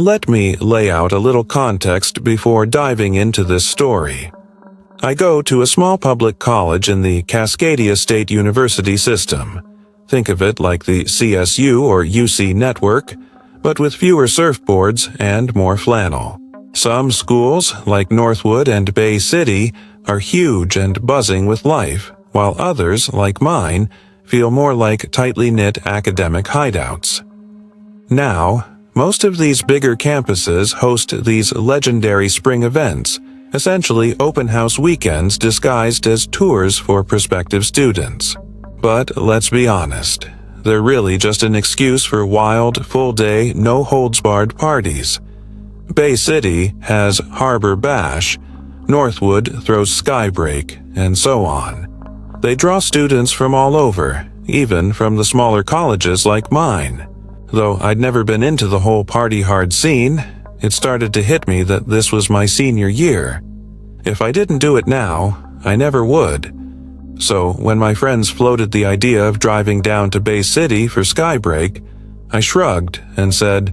Let me lay out a little context before diving into this story. I go to a small public college in the Cascadia State University system. Think of it like the CSU or UC network, but with fewer surfboards and more flannel. Some schools, like Northwood and Bay City, are huge and buzzing with life, while others, like mine, feel more like tightly knit academic hideouts. Now, most of these bigger campuses host these legendary spring events, essentially open house weekends disguised as tours for prospective students. But let's be honest, they're really just an excuse for wild, full-day, no-holds-barred parties. Bay City has Harbor Bash, Northwood throws Skybreak, and so on. They draw students from all over, even from the smaller colleges like mine. Though I'd never been into the whole party-hard scene, it started to hit me that this was my senior year. If I didn't do it now, I never would. So when my friends floated the idea of driving down to Bay City for Skybreak, I shrugged and said,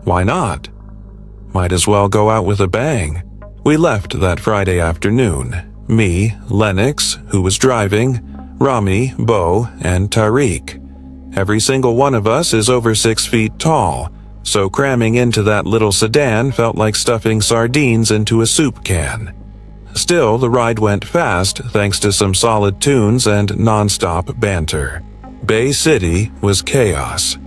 "Why not? Might as well go out with a bang." We left that Friday afternoon. Me, Lennox, who was driving, Rami, Bo, and Tariq. Every single one of us is over 6 feet tall, so cramming into that little sedan felt like stuffing sardines into a soup can. Still, the ride went fast thanks to some solid tunes and non-stop banter. Bay City was chaos.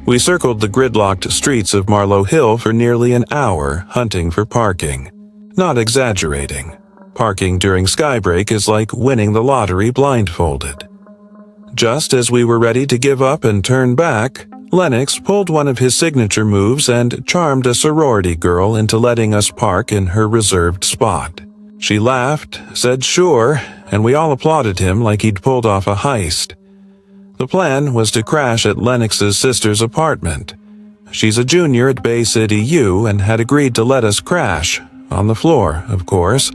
We circled the gridlocked streets of Marlow Hill for nearly an hour hunting for parking. Not exaggerating. Parking during Skybreak is like winning the lottery blindfolded. Just as we were ready to give up and turn back, Lennox pulled one of his signature moves and charmed a sorority girl into letting us park in her reserved spot. She laughed, said sure, and we all applauded him like he'd pulled off a heist. The plan was to crash at Lennox's sister's apartment. She's a junior at Bay City U and had agreed to let us crash, on the floor, of course.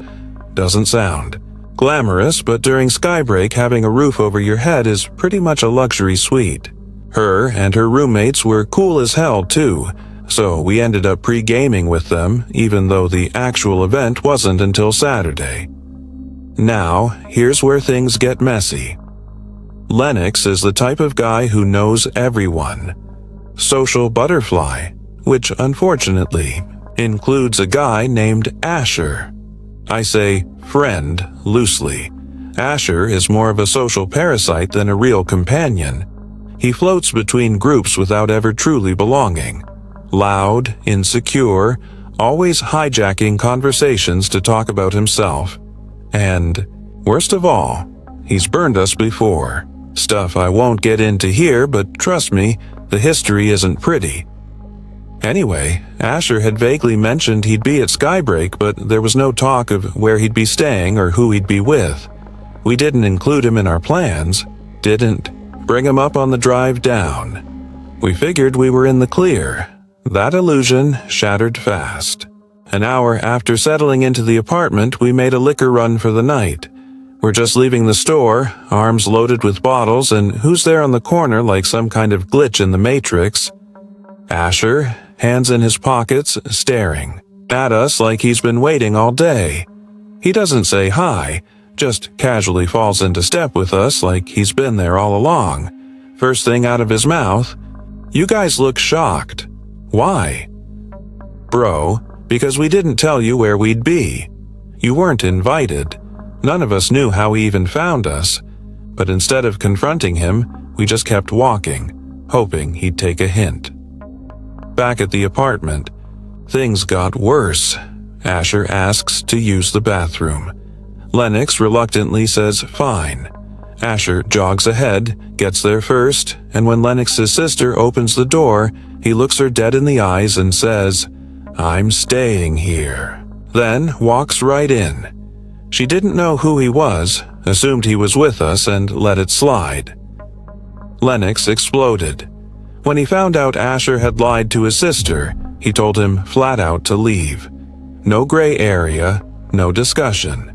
Doesn't sound glamorous, but during Skybreak having a roof over your head is pretty much a luxury suite. Her and her roommates were cool as hell too, so we ended up pre-gaming with them, even though the actual event wasn't until Saturday. Now, here's where things get messy. Lennox is the type of guy who knows everyone. Social butterfly, which unfortunately includes a guy named Asher. I say friend loosely. Asher is more of a social parasite than a real companion. He floats between groups without ever truly belonging. Loud, insecure, always hijacking conversations to talk about himself. And, worst of all, he's burned us before. Stuff I won't get into here, but trust me, the history isn't pretty. Anyway, Asher had vaguely mentioned he'd be at Skybreak, but there was no talk of where he'd be staying or who he'd be with. We didn't include him in our plans, didn't bring him up on the drive down. We figured we were in the clear. That illusion shattered fast. An hour after settling into the apartment, we made a liquor run for the night. We're just leaving the store, arms loaded with bottles, and who's there on the corner like some kind of glitch in the Matrix? Asher, hands in his pockets, staring at us like he's been waiting all day. He doesn't say hi, just casually falls into step with us like he's been there all along. First thing out of his mouth, "You guys look shocked. Why?" "Bro, because we didn't tell you where we'd be. You weren't invited. None of us knew how he even found us. But instead of confronting him, we just kept walking, hoping he'd take a hint." Back at the apartment, things got worse. Asher asks to use the bathroom. Lennox reluctantly says fine. Asher jogs ahead, gets there first, and when Lennox's sister opens the door, he looks her dead in the eyes and says, "I'm staying here." Then walks right in. She didn't know who he was, assumed he was with us, and let it slide. Lennox exploded. When he found out Asher had lied to his sister, he told him flat out to leave. No gray area, no discussion.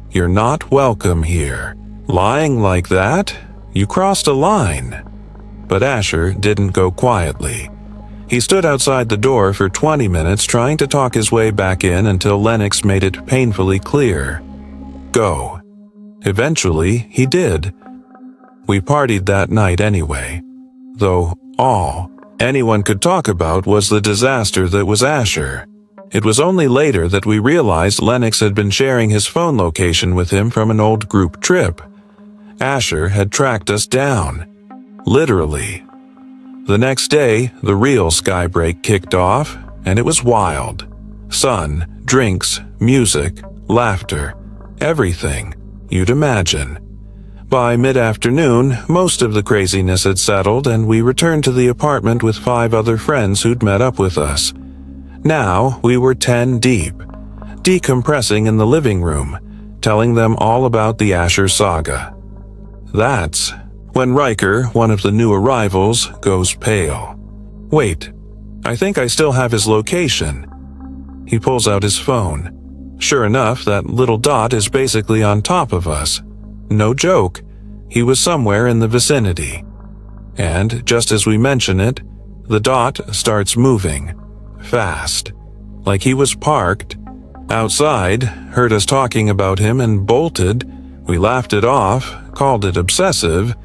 "You're not welcome here. Lying like that? You crossed a line." But Asher didn't go quietly. He stood outside the door for 20 minutes trying to talk his way back in until Lennox made it painfully clear. Go. Eventually, he did. We partied that night anyway, though all anyone could talk about was the disaster that was Asher. It was only later that we realized Lennox had been sharing his phone location with him from an old group trip. Asher had tracked us down. Literally. The next day, the real skybreak kicked off, and it was wild. Sun, drinks, music, laughter, everything you'd imagine. By mid-afternoon, most of the craziness had settled, and we returned to the apartment with 5 other friends who'd met up with us. Now, we were 10 deep, decompressing in the living room, telling them all about the Asher saga. That's when Riker, one of the new arrivals, goes pale. Wait, I think I still have his location. He pulls out his phone. Sure enough, that little dot is basically on top of us. No joke, he was somewhere in the vicinity. And just as we mention it, the dot starts moving. Fast. Like he was parked. Outside, heard us talking about him and bolted. We laughed it off, called it obsessive,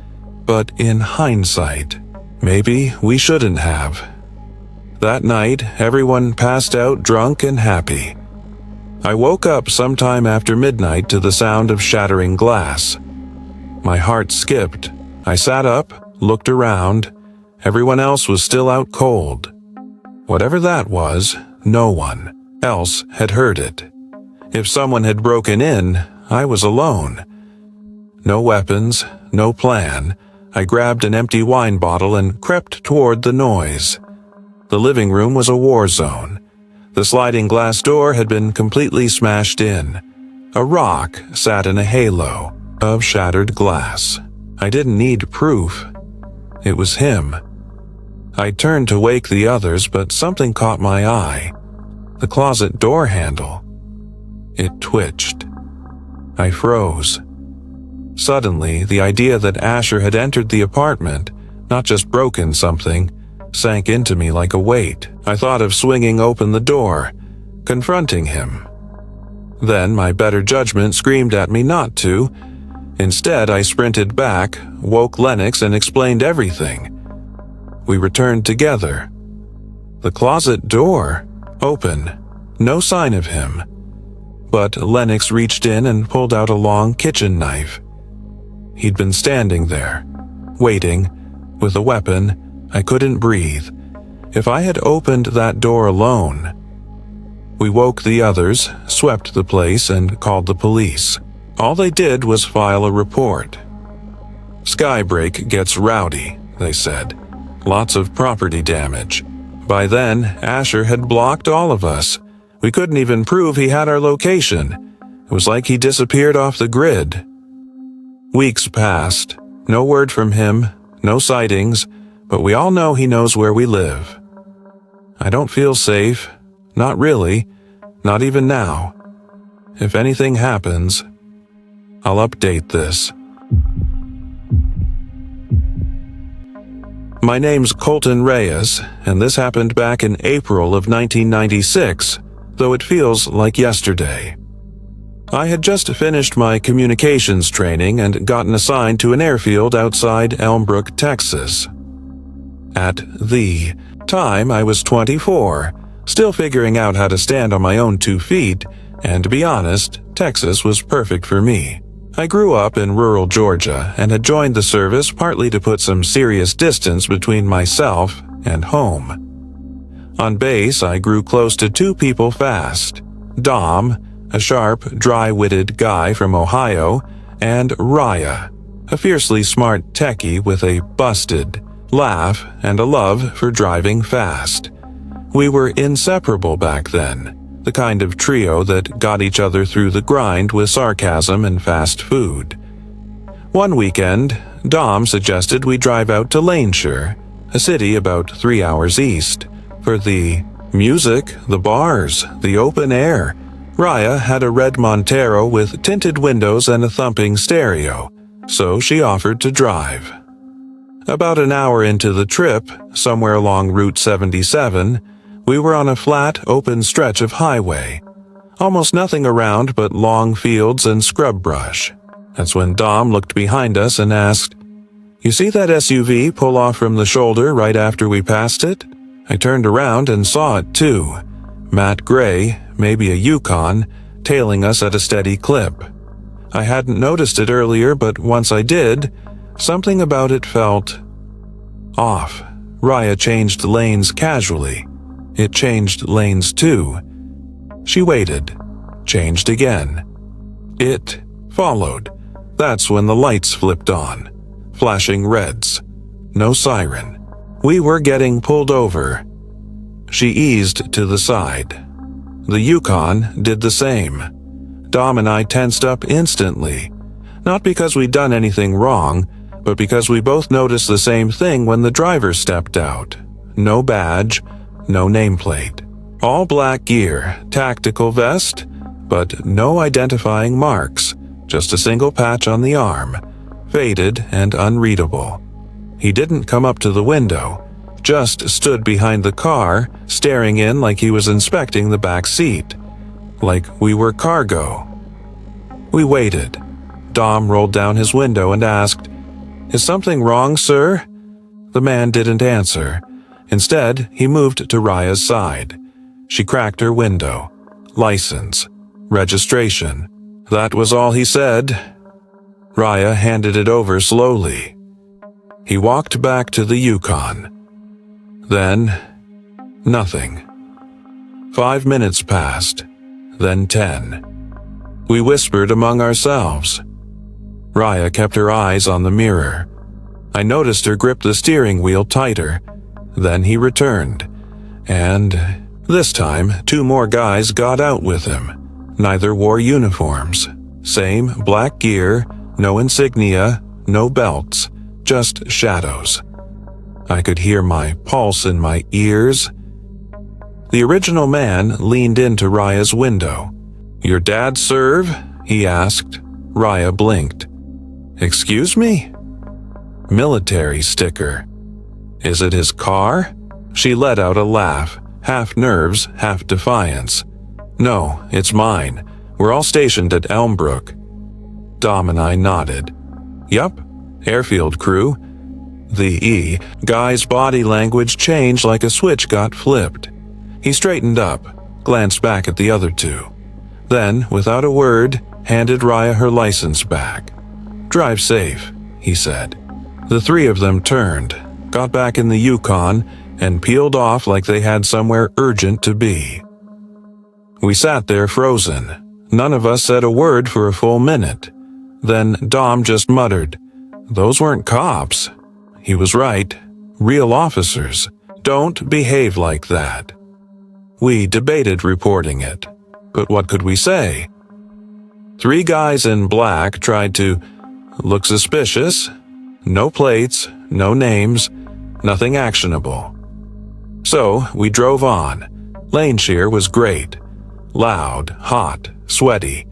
but in hindsight, maybe we shouldn't have. That night, everyone passed out drunk and happy. I woke up sometime after midnight to the sound of shattering glass. My heart skipped. I sat up, looked around. Everyone else was still out cold. Whatever that was, no one else had heard it. If someone had broken in, I was alone. No weapons, no plan. I grabbed an empty wine bottle and crept toward the noise. The living room was a war zone. The sliding glass door had been completely smashed in. A rock sat in a halo of shattered glass. I didn't need proof. It was him. I turned to wake the others, but something caught my eye. The closet door handle. It twitched. I froze. Suddenly, the idea that Asher had entered the apartment, not just broken something, sank into me like a weight. I thought of swinging open the door, confronting him. Then my better judgment screamed at me not to. Instead, I sprinted back, woke Lennox, and explained everything. We returned together. The closet door, open, no sign of him. But Lennox reached in and pulled out a long kitchen knife. He'd been standing there, waiting, with a weapon. I couldn't breathe. If I had opened that door alone. We woke the others, swept the place, and called the police. All they did was file a report. Skybreak gets rowdy, they said. Lots of property damage. By then, Asher had blocked all of us. We couldn't even prove he had our location. It was like he disappeared off the grid. Weeks passed. No word from him, no sightings, but we all know he knows where we live. I don't feel safe. Not really. Not even now. If anything happens, I'll update this. My name's Colton Reyes, and this happened back in April of 1996, though it feels like yesterday. I had just finished my communications training and gotten assigned to an airfield outside Elmbrook, Texas. At the time, I was 24, still figuring out how to stand on my own 2 feet, and to be honest, Texas was perfect for me. I grew up in rural Georgia and had joined the service partly to put some serious distance between myself and home. On base, I grew close to 2 people fast. Dom, a sharp, dry-witted guy from Ohio, and Raya, a fiercely smart techie with a busted laugh and a love for driving fast. We were inseparable back then, the kind of trio that got each other through the grind with sarcasm and fast food. One weekend, Dom suggested we drive out to Laneshire, a city about 3 hours east, for the music, the bars, the open air. Raya had a red Montero with tinted windows and a thumping stereo, so she offered to drive. About an hour into the trip, somewhere along Route 77, we were on a flat, open stretch of highway. Almost nothing around but long fields and scrub brush. That's when Dom looked behind us and asked, "You see that SUV pull off from the shoulder right after we passed it?" I turned around and saw it too. Matte gray, maybe a Yukon, tailing us at a steady clip. I hadn't noticed it earlier, but once I did, something about it felt off. Raya changed lanes casually. It changed lanes too. She waited, changed again. It followed. That's when the lights flipped on, flashing reds. No siren. We were getting pulled over. She eased to the side. The Yukon did the same. Dom and I tensed up instantly. Not because we'd done anything wrong, but because we both noticed the same thing when the driver stepped out. No badge, no nameplate. All black gear, tactical vest, but no identifying marks. Just a single patch on the arm, faded and unreadable. He didn't come up to the window, just stood behind the car, staring in like he was inspecting the back seat. Like we were cargo. We waited. Dom rolled down his window and asked, "Is something wrong, sir?" The man didn't answer. Instead, he moved to Raya's side. She cracked her window. License. Registration. That was all he said. Raya handed it over slowly. He walked back to the Yukon. Then, nothing. 5 minutes passed, then 10. We whispered among ourselves. Raya kept her eyes on the mirror. I noticed her grip the steering wheel tighter. Then he returned, and this time 2 more guys got out with him. Neither wore uniforms. Same black gear, no insignia, no belts, just shadows. I could hear my pulse in my ears. The original man leaned into Raya's window. "Your dad serve?" he asked. Raya blinked. "Excuse me?" "Military sticker." "Is it his car?" She let out a laugh, half nerves, half defiance. "No, it's mine. We're all stationed at Elmbrook." Dom and I nodded. "Yup, airfield crew." The guy's body language changed like a switch got flipped. He straightened up, glanced back at the other 2. Then, without a word, handed Raya her license back. "Drive safe," he said. The 3 of them turned, got back in the Yukon, and peeled off like they had somewhere urgent to be. We sat there frozen. None of us said a word for a full minute. Then Dom just muttered, "Those weren't cops." He was right. Real officers don't behave like that. We debated reporting it, but what could we say? 3 guys in black tried to look suspicious. No plates, no names, nothing actionable. So we drove on. Lane shear was great. Loud, hot, sweaty.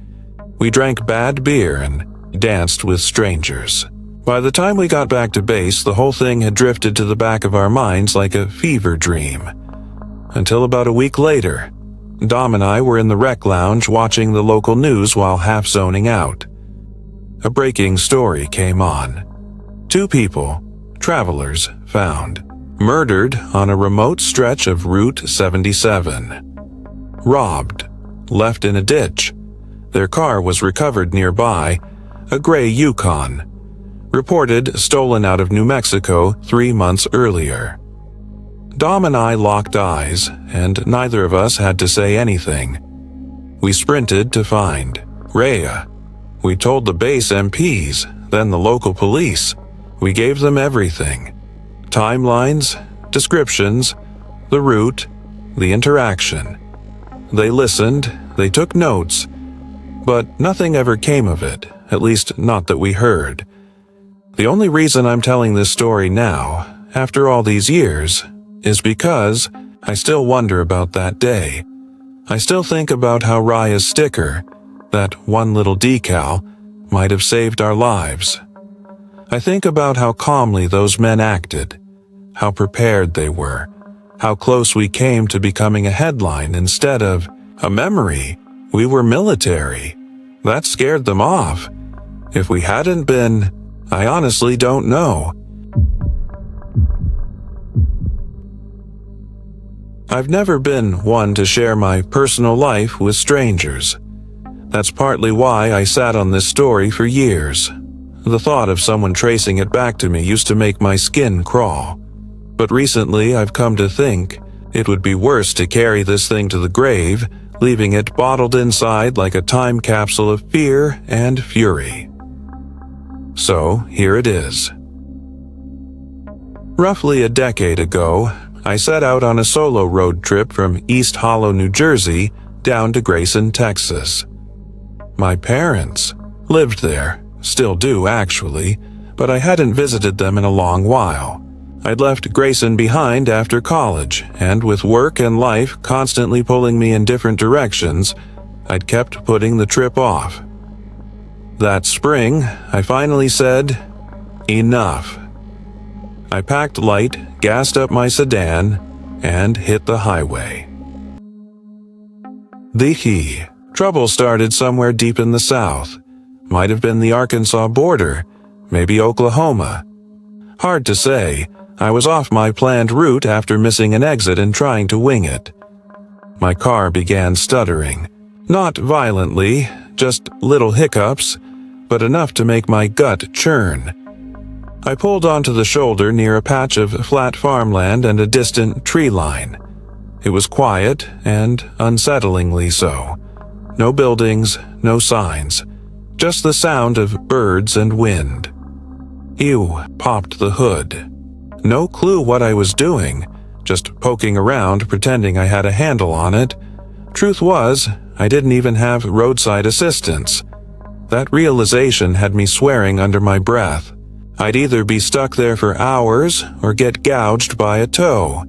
We drank bad beer and danced with strangers. By the time we got back to base, the whole thing had drifted to the back of our minds like a fever dream. Until about a week later, Dom and I were in the rec lounge watching the local news while half zoning out. A breaking story came on. 2 people, travelers, found, murdered on a remote stretch of Route 77. Robbed, left in a ditch. Their car was recovered nearby, a gray Yukon. Reported stolen out of New Mexico 3 months earlier. Dom and I locked eyes, and neither of us had to say anything. We sprinted to find Raya. We told the base MPs, then the local police. We gave them everything. Timelines, descriptions, the route, the interaction. They listened, they took notes, but nothing ever came of it, at least not that we heard. The only reason I'm telling this story now, after all these years, is because I still wonder about that day. I still think about how Raya's sticker, that one little decal, might have saved our lives. I think about how calmly those men acted, how prepared they were, how close we came to becoming a headline instead of a memory. We were military. That scared them off. If we hadn't been, I honestly don't know. I've never been one to share my personal life with strangers. That's partly why I sat on this story for years. The thought of someone tracing it back to me used to make my skin crawl. But recently I've come to think it would be worse to carry this thing to the grave, leaving it bottled inside like a time capsule of fear and fury. So here it is. Roughly a decade ago, I set out on a solo road trip from East Hollow, New Jersey, down to Grayson, Texas. My parents lived there, still do actually, but I hadn't visited them in a long while. I'd left Grayson behind after college, and with work and life constantly pulling me in different directions, I'd kept putting the trip off. That spring, I finally said, enough. I packed light, gassed up my sedan, and hit the highway. The trouble started somewhere deep in the south. Might have been the Arkansas border, maybe Oklahoma. Hard to say. I was off my planned route after missing an exit and trying to wing it. My car began stuttering. Not violently, just little hiccups, but enough to make my gut churn. I pulled onto the shoulder near a patch of flat farmland and a distant tree line. It was quiet and unsettlingly so. No buildings, no signs, just the sound of birds and wind. Ew, popped the hood. No clue what I was doing, just poking around pretending I had a handle on it. Truth was, I didn't even have roadside assistance. That realization had me swearing under my breath. I'd either be stuck there for hours or get gouged by a tow.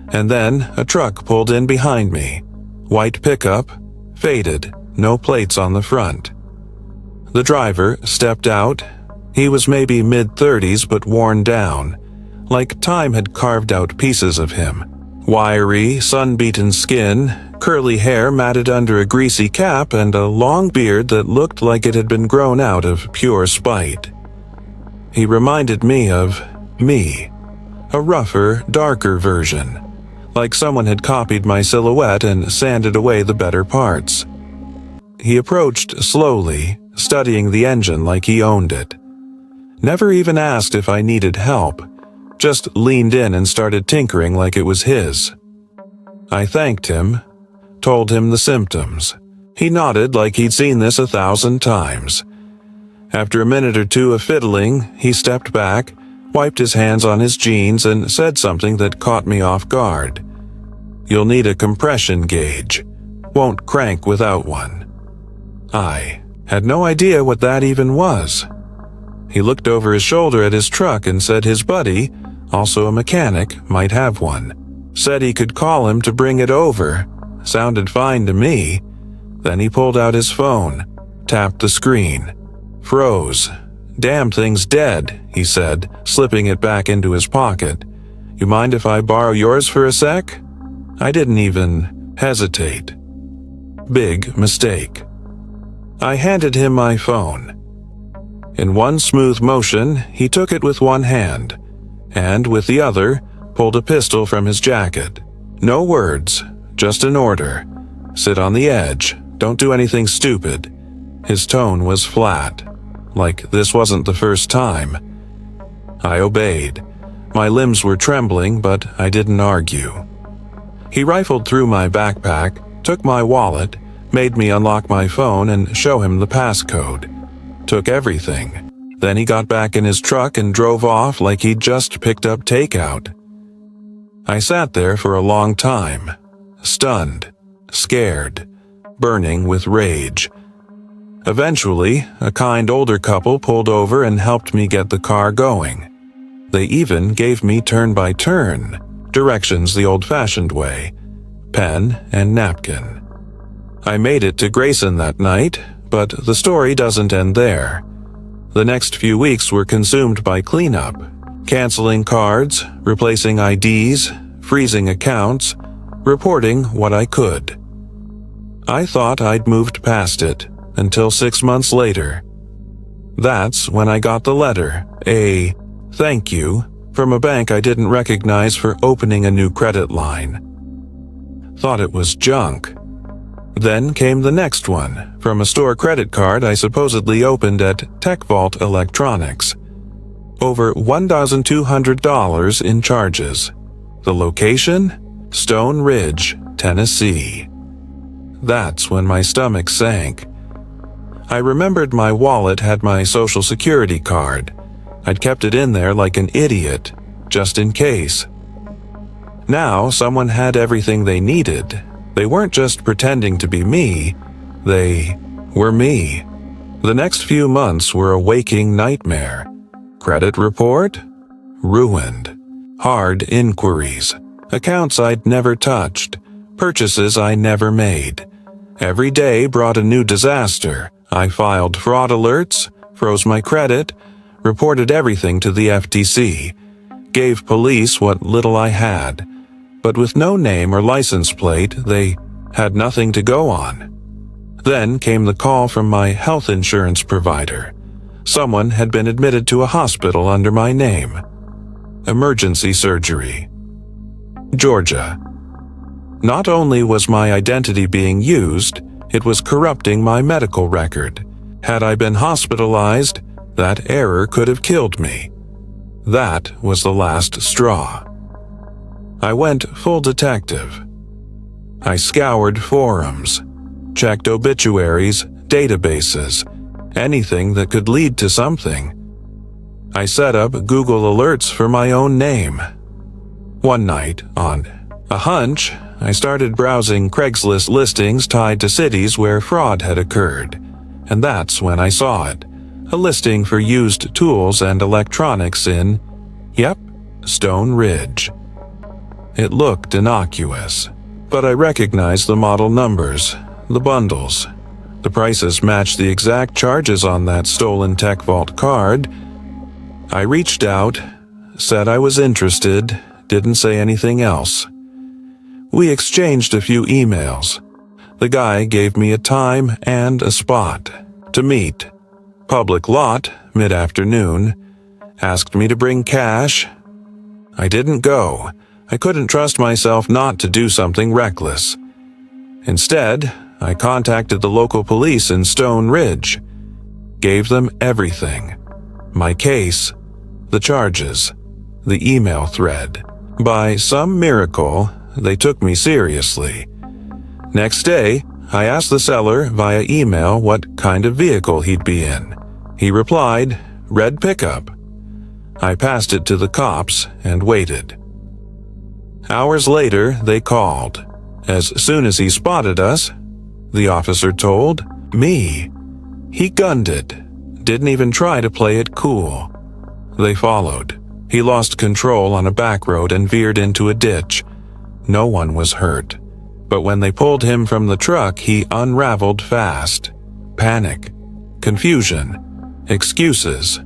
And then a truck pulled in behind me. White pickup, faded, no plates on the front. The driver stepped out. He was maybe mid-30s but worn down, like time had carved out pieces of him. Wiry, sun-beaten skin, curly hair matted under a greasy cap, and a long beard that looked like it had been grown out of pure spite. He reminded me of me, a rougher, darker version, like someone had copied my silhouette and sanded away the better parts. He approached slowly, studying the engine like he owned it. Never even asked if I needed help, just leaned in and started tinkering like it was his. I thanked him, told him the symptoms. He nodded like he'd seen this 1,000 times. After a minute or two of fiddling, he stepped back, wiped his hands on his jeans, and said something that caught me off guard. "You'll need a compression gauge. Won't crank without one." I had no idea what that even was. He looked over his shoulder at his truck and said his buddy, also a mechanic, might have one. Said he could call him to bring it over. Sounded fine to me. Then he pulled out his phone, tapped the screen. Froze. "Damn thing's dead," he said, slipping it back into his pocket. "You mind if I borrow yours for a sec?" I didn't even hesitate. Big mistake. I handed him my phone. In one smooth motion, he took it with one hand, and with the other, pulled a pistol from his jacket. No words, just an order. "Sit on the edge. Don't do anything stupid." His tone was flat, like this wasn't the first time. I obeyed. My limbs were trembling, but I didn't argue. He rifled through my backpack, took my wallet, made me unlock my phone and show him the passcode. Took everything. Then he got back in his truck and drove off like he'd just picked up takeout. I sat there for a long time, stunned, scared, burning with rage. Eventually, a kind older couple pulled over and helped me get the car going. They even gave me turn-by-turn directions the old-fashioned way, pen and napkin. I made it to Grayson that night, but the story doesn't end there. The next few weeks were consumed by cleanup, canceling cards, replacing IDs, freezing accounts, reporting what I could. I thought I'd moved past it until 6 months later. That's when I got the letter, a thank you, from a bank I didn't recognize for opening a new credit line. Thought it was junk. Then came the next one, from a store credit card I supposedly opened at TechVault Electronics. Over $1,200 in charges. The location? Stone Ridge, Tennessee. That's when my stomach sank. I remembered my wallet had my Social Security card. I'd kept it in there like an idiot, just in case. Now someone had everything they needed. They weren't just pretending to be me, they were me. The next few months were a waking nightmare. Credit report? Ruined. Hard inquiries. Accounts I'd never touched. Purchases I never made. Every day brought a new disaster. I filed fraud alerts, froze my credit, reported everything to the FTC, gave police what little I had. But with no name or license plate, they had nothing to go on. Then came the call from my health insurance provider. Someone had been admitted to a hospital under my name. Emergency surgery. Georgia. Not only was my identity being used, it was corrupting my medical record. Had I been hospitalized, that error could have killed me. That was the last straw. I went full detective. I scoured forums, checked obituaries, databases, anything that could lead to something. I set up Google alerts for my own name. One night, on a hunch, I started browsing Craigslist listings tied to cities where fraud had occurred, and that's when I saw it. A listing for used tools and electronics in, Stone Ridge. It looked innocuous, but I recognized the model numbers, the bundles. The prices matched the exact charges on that stolen TechVault card. I reached out, said I was interested, didn't say anything else. We exchanged a few emails. The guy gave me a time and a spot to meet. Public lot, mid-afternoon. Asked me to bring cash. I didn't go. I couldn't trust myself not to do something reckless. Instead, I contacted the local police in Stone Ridge. Gave them everything. My case, the charges, the email thread. By some miracle, they took me seriously. Next day, I asked the seller via email what kind of vehicle he'd be in. He replied, red pickup. I passed it to the cops and waited. Hours later, they called. As soon as he spotted us, the officer told me. He gunned it. Didn't even try to play it cool. They followed. He lost control on a back road and veered into a ditch. No one was hurt. But when they pulled him from the truck, he unraveled fast. Panic. Confusion. Excuses.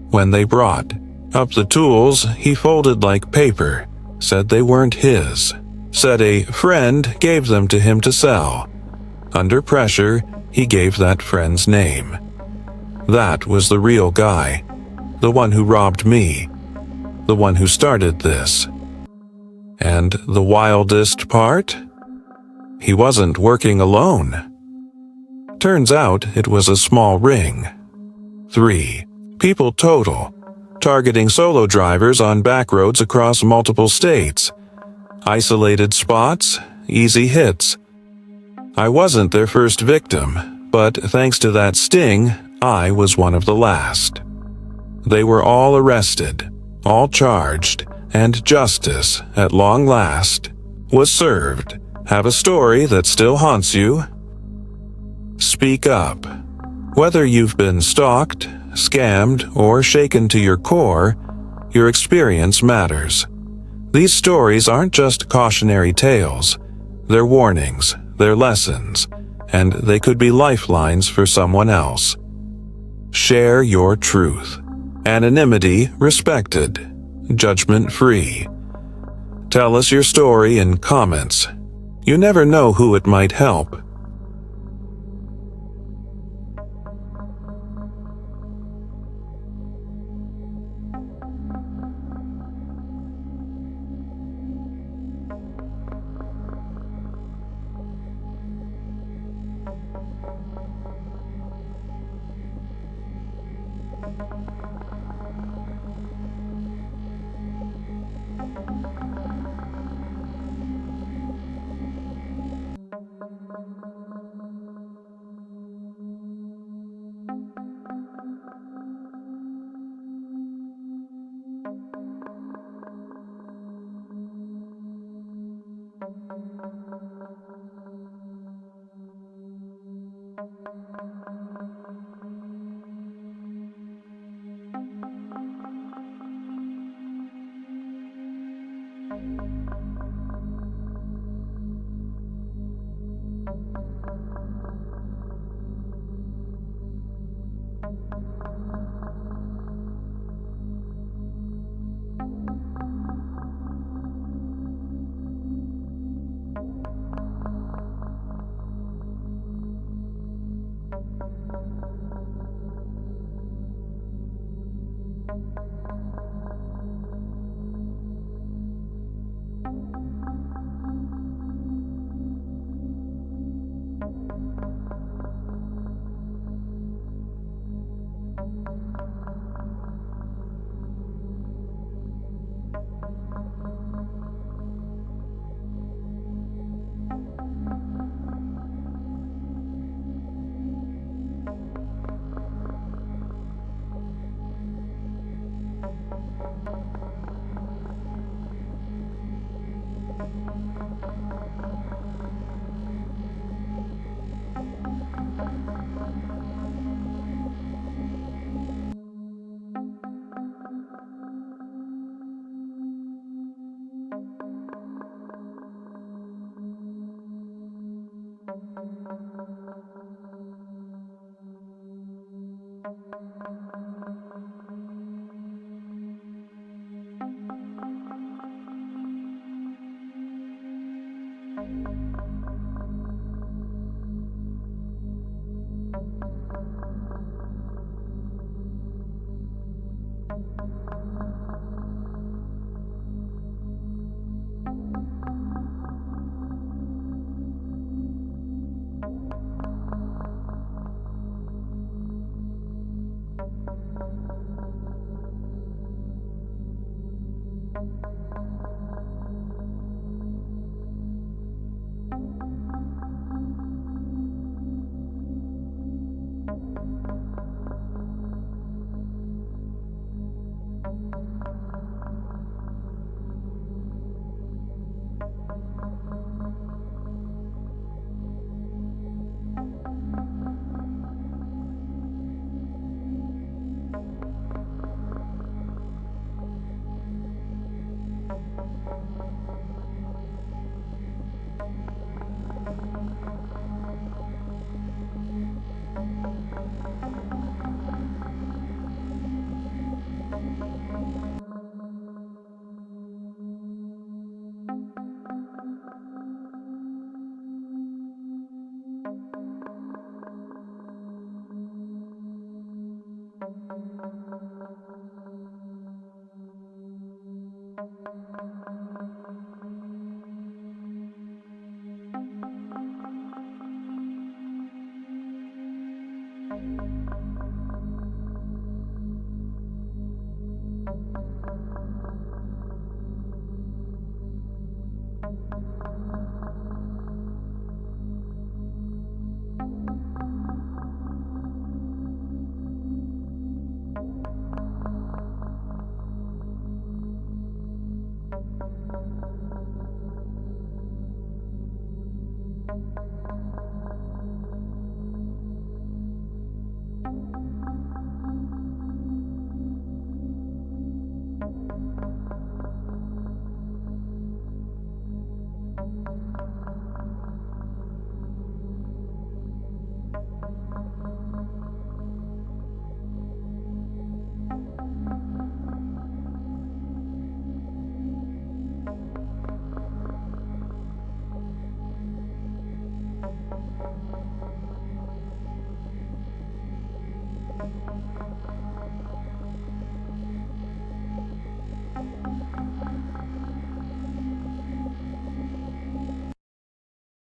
When they brought up the tools, he folded like paper. Said they weren't his. Said a friend gave them to him to sell. Under pressure, he gave that friend's name. That was the real guy. The one who robbed me. The one who started this. And the wildest part? He wasn't working alone. Turns out it was a small ring. 3 people total, targeting solo drivers on back roads across multiple states. Isolated spots, easy hits. I wasn't their first victim, but thanks to that sting, I was one of the last. They were all arrested, all charged, and justice, at long last, was served. Have a story that still haunts you? Speak up. Whether you've been stalked, scammed, or shaken to your core, your experience matters. These stories aren't just cautionary tales. They're warnings, they're lessons, and they could be lifelines for someone else. Share your truth. Anonymity respected. Judgment free. Tell us your story in comments. You never know who it might help.